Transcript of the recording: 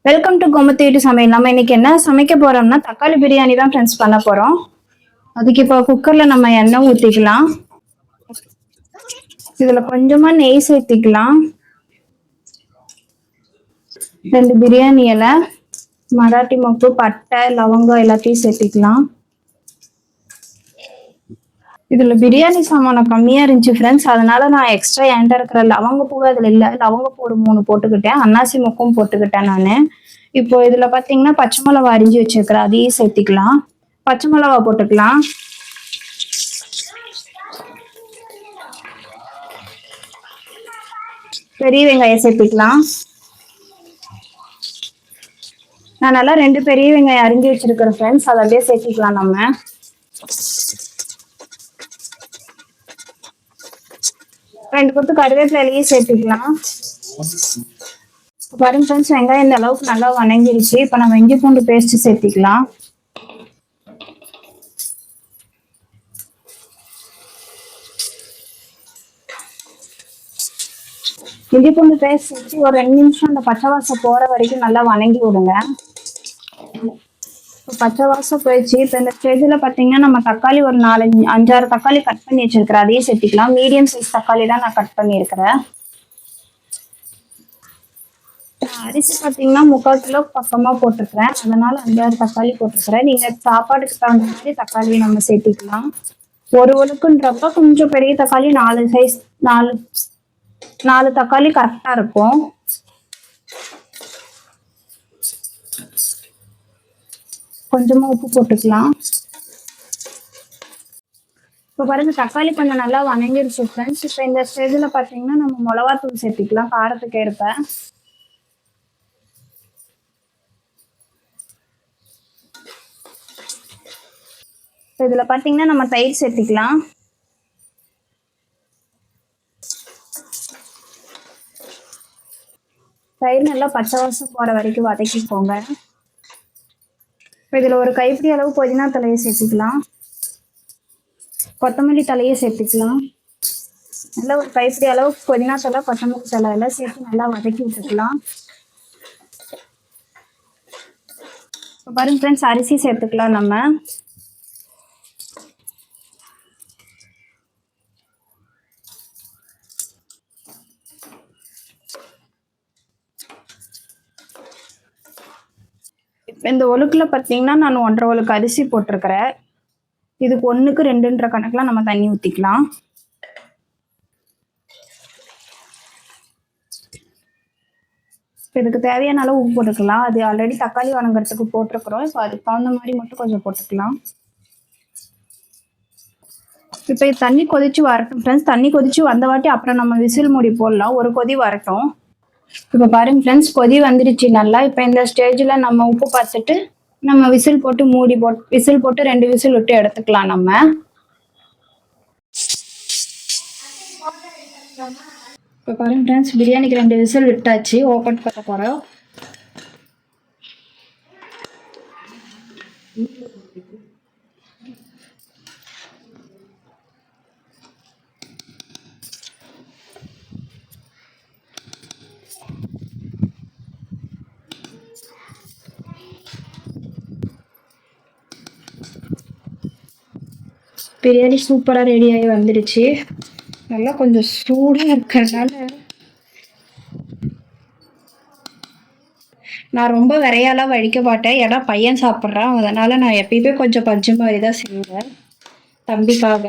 Welcome to Gomathi வீட்டு சமையல். நம்ம இன்னைக்கு என்ன சமைக்க போறோம்னா தக்காளி பிரியாணி தான் ஃப்ரெண்ட்ஸ் பண்ண போறோம். அதுக்கு இப்போ குக்கர்ல நம்ம எண்ணெய் ஊற்றிக்கலாம். இதுல கொஞ்சமா நெய் சேர்த்திக்கலாம். 2 பிரியாணி இலை, மராட்டி மொக்கு, பட்டை, லவங்கம் எல்லாத்தையும் சேர்த்திக்கலாம். இதுல பிரியாணி சாமானம் கம்மியா இருந்துச்சு ஃப்ரெண்ட்ஸ், அதனால நான் எக்ஸ்ட்ரா என்கிட்ட இருக்கிற லவங்கப்பூ அதுல இல்ல, லவங்கப்பூ ஒரு 3 போட்டுக்கிட்டேன், அன்னாசி மொக்கும் போட்டுக்கிட்டேன் நான். இப்போ இதுல பாத்தீங்கன்னா பச்சை மிளகா அரிஞ்சு வச்சிருக்கிறேன், அதையும் சேர்த்திக்கலாம். பச்சை மிளகா போட்டுக்கலாம். பெரிய வெங்காயம் சேர்த்திக்கலாம். நான் நல்லா 2 பெரிய வெங்காயம் அரிஞ்சு வச்சிருக்கிறேன் ஃப்ரெண்ட்ஸ், அதை அப்படியே சேர்த்திக்கலாம். நம்ம 2 கொத்து கருவேப்பிலையும் சேர்த்துக்கலாம். பாருங்க ஃப்ரெண்ட்ஸ், வெங்காயம் இந்த அளவுக்கு நல்லா வணங்கிருச்சு. இப்போ நம்ம இஞ்சி பூண்டு பேஸ்ட் சேர்த்திக்கலாம். இஞ்சி பூண்டு பேஸ்ட் சேர்த்து ஒரு 2 நிமிஷம் அந்த பச்சை வாசம் போற வரைக்கும் நல்லா வணங்கி விடுங்க. பச்சை வாசம் போயிடுச்சு. இப்போ இந்த ஸ்டேஜ்ல பாத்தீங்கன்னா நம்ம தக்காளி ஒரு 4-5-6 தக்காளி கட் பண்ணி வச்சிருக்கிறேன், அதையும் சேர்த்திக்கலாம். மீடியம் சைஸ் தக்காளி தான் நான் கட் பண்ணியிருக்கிறேன். அரிசி பாத்தீங்கன்னா 3/4 கிலோ பக்கமா போட்டிருக்கிறேன், அதனால 5-6 தக்காளி போட்டிருக்கிறேன். நீங்க சாப்பாடுக்கு தகுந்த மாதிரி தக்காளியை நம்ம சேர்த்திக்கலாம். ஒரு ஒழுக்குன்றப்ப கொஞ்சம் பெரிய தக்காளி 4 தக்காளி கரெக்டா இருக்கும். கொஞ்சமா உப்பு போட்டுக்கலாம். இப்போ பாருங்க தக்காளி கொஞ்சம் நல்லா வணங்கிருச்சு ஃப்ரெண்ட்ஸ். இப்போ இந்த ஸ்டேஜ்ல பாத்தீங்கன்னா நம்ம மிளகாத்தூள் சேர்த்திக்கலாம் காரத்துக்கு ஏற்ப. இதுல பாத்தீங்கன்னா நம்ம தயிர் சேர்த்திக்கலாம். தயிர் நல்லா பச்சை வாசம் போற வரைக்கும் வதக்கிக்கோங்க. இப்போ இதுல ஒரு கைப்பிடி அளவு புதினா தலையை சேர்த்திக்கலாம். கொத்தமல்லி தலையை சேர்த்திக்கலாம். நல்லா ஒரு கைப்பிடி அளவு புதினா தலை, கொத்தமல்லி தலை எல்லாம் சேர்த்து நல்லா வதக்கி விட்டுக்கலாம். இப்போ பாருங்க ஃப்ரெண்ட்ஸ், அரிசி சேர்த்துக்கலாம். நம்ம இந்த ஒழுக்குல பார்த்தீங்கன்னா நான் 1.5 ஒழுக்கு அரிசி போட்டிருக்கிறேன். இதுக்கு 1க்கு 2ன்ற கணக்குல நம்ம தண்ணி ஊற்றிக்கலாம். இதுக்கு தேவையான அளவு உப்பு போட்டுக்கலாம். அது ஆல்ரெடி தக்காளி வணங்குறதுக்கு போட்டிருக்கிறோம். இப்போ அதுக்கு தகுந்த மாதிரி மட்டும் கொஞ்சம் போட்டுக்கலாம். இப்போ தண்ணி கொதிச்சு வரட்டும் ஃப்ரெண்ட்ஸ். தண்ணி கொதிச்சு வந்த வாட்டி அப்புறம் நம்ம விசில் மூடி போடலாம். ஒரு கொதி வரட்டும். இப்போ பாருங்க ஃப்ரெண்ட்ஸ், கொதி வந்துடுச்சு நல்லா. இப்போ இந்த ஸ்டேஜ்ல நம்ம உப்பு பார்த்துட்டு நம்ம விசில் போட்டு விசில் போட்டு 2 விசில் விட்டு எடுத்துக்கலாம். நம்ம இப்போ பாருங்க ஃப்ரெண்ட்ஸ், பிரியாணிக்கு 2 விசில் விட்டாச்சு. ஓப்பன் பண்ண போறோம். பிரியாணி சூப்பரா ரெடி ஆகி வந்துடுச்சு. நல்லா கொஞ்சம் சூடா இருக்கிறதுனால நான் ரொம்ப விரையாலாம் வடிக்க மாட்டேன், ஏன்னா பையன் சாப்பிட்றான். அதனால நான் எப்பயுமே கொஞ்சம் பஞ்சு மாதிரி தான் செய்வேன் தம்பிக்காக.